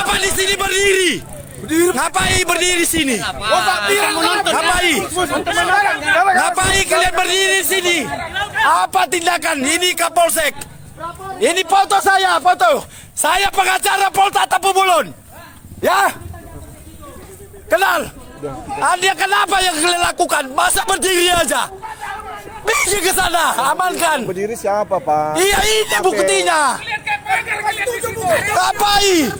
Bapak di sini berdiri. Ngapain berdiri di sini? Ngapain? Ngapain kalian berdiri di sini? Apa tindakan? Ini Kapolsek. Ini foto saya, foto. Saya pengacara Polta Tapu Bulun. Ya? Kenal? Anda kenapa yang kalian lakukan? Masa berdiri aja? Pergi ke sana, amankan. Berdiri siapa, Pak? Iya, ini buktinya. Ngapain?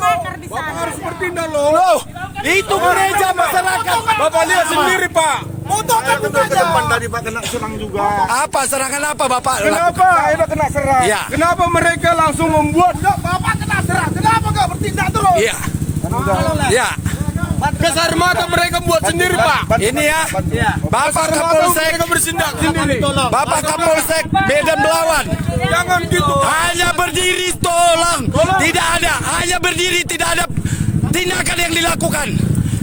Bapak harus bertindak loh. Loh, itu gereja masyarakat. Bapak lihat sendiri, Pak. Fotokan Ke depan tadi Pak kena serang juga. Apa serangan apa Bapak? Kenapa Eda kena serang? Iya. Kenapa mereka langsung membuat Bapak kena serang? Kenapa nggak bertindak terus? Iya. Iya. Gas air mata mereka buat sendiri, Pak. Ini ya. Bapak Mereka Kapolsek. bertindak sendiri. Bapak Kapolsek Medan Belawan. Jangan gitu. Hanya berdiri tolong. Tidak ada. Hanya berdiri, tidak ada tindakan yang dilakukan.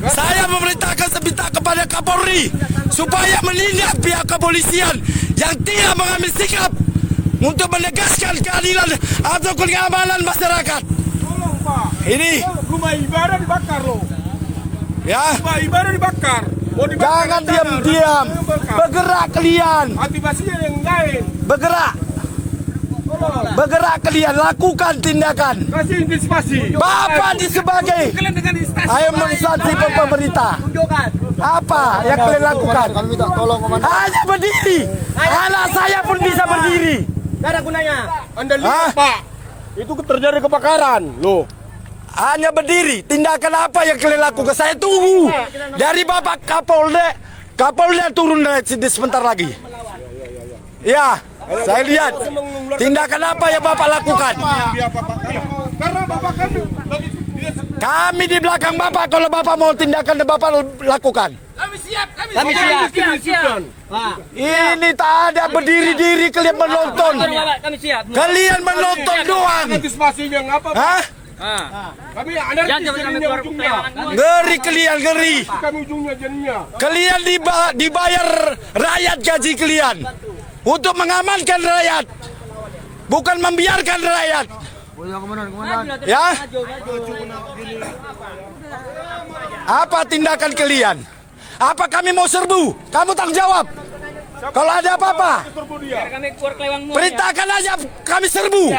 Saya memerintahkan seminta kepada Kapolri supaya menindak pihak kepolisian yang tidak mengambil sikap untuk menegaskan keadilan atau keamanan masyarakat. Tolong, Pak. Ini Rumah ibadah dibakar loh. ya. Rumah ibadah dibakar. Mau dibakar Jangan di sana. diam-diam. Bakar. Bergerak kalian. Aktivasinya yang lain. Bergerak. Tolong. Bergerak kalian. Lakukan tindakan. Kasih antisipasi. Bapak di sebagai Kalian dengan instansi. ayo menginstansi pemerintah. Apa yang kalian lakukan? Hanya berdiri. Anak saya pun bisa berdiri. Gak ada gunanya. Anda lihat, Pak. Itu terjadi kebakaran. Loh. Hanya berdiri. Tindakan apa yang kalian lakukan? Saya tunggu dari Bapak Kapolda. Kapolda turun dari sini sebentar lagi. Ya, saya lihat tindakan apa yang Bapak lakukan. Karena Bapak kan Kami di belakang Bapak. Kalau Bapak mau tindakan, Bapak lakukan. Kami siap. Pak. Ini tak ada berdiri-diri kalian menonton. Kami siap. Kalian menonton doang. antisipasi yang apa, Pak? Hah? Kami anarkis jadinya ujungnya. Ngeri kalian, ngeri. Kami ujungnya jadinya. Kalian dibayar rakyat gaji kalian untuk mengamankan rakyat, bukan membiarkan rakyat. Ya? Apa tindakan kalian? Apa kami mau serbu? Kamu tanggung jawab. Kalau ada apa-apa, perintahkan aja kami serbu.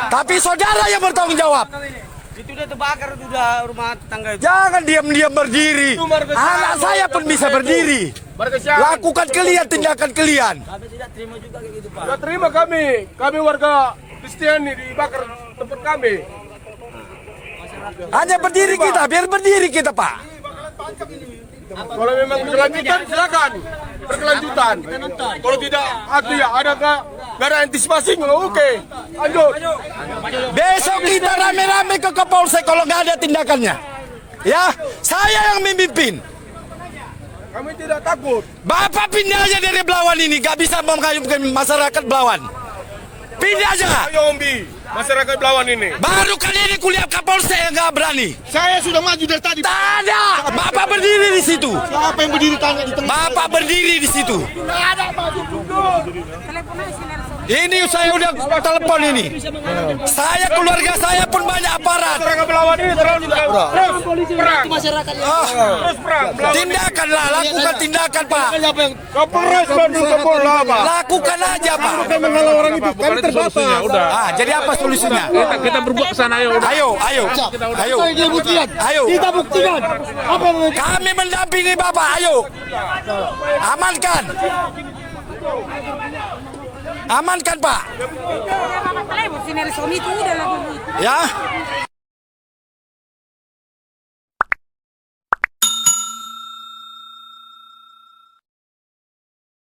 Tapi saudara yang bertanggung jawab. Itu udah terbakar udah rumah tetangga itu. Jangan diam-diam berdiri. Anak saya pun bisa berdiri. Lakukan kalian tindakan kalian. Kami tidak terima juga kayak gitu, Pak. Tidak terima kami. Kami warga Kristiani dibakar tempat kami. Hanya berdiri kita, biar berdiri kita, Pak. Kalau memang berkelanjutan, silakan. Berkelanjutan. Kalau tidak, ada nggak ada antisipasinya, oke. Lanjut. Besok kita rame-rame ke Kapolsek kalau nggak ada tindakannya. Ya, saya yang memimpin. Kami tidak takut. Bapak pindah aja dari Belawan ini, nggak bisa mengayunkan masyarakat Belawan. Pindah aja. Ayo Ombi, masyarakat Belawan ini. Baru kali ini kuliah Kapolsek yang nggak berani. Saya sudah maju dari tadi. Tak ada. Bapak berdiri di situ. Siapa yang berdiri tanya di tengah? Bapak berdiri di situ. Ini saya udah telepon ini. Saya keluarga saya pun banyak aparat. Masyarakat Belawan ini terus perang. Terus perang. Tindakanlah, lakukan tindakan, Pak. Kapolres Bandung Kapolda, Pak. Lakukan aja, Pak. Menghalau orang itu. Kami terbatas. Jadi apa solusinya? Kita berbuat kesana ayo. Ayo. Kita buktikan. Apa yang Kami mendampingi Bapak, ayo. Amankan. Amankan, Pak. Sinar suami itu udah lagu. Ya.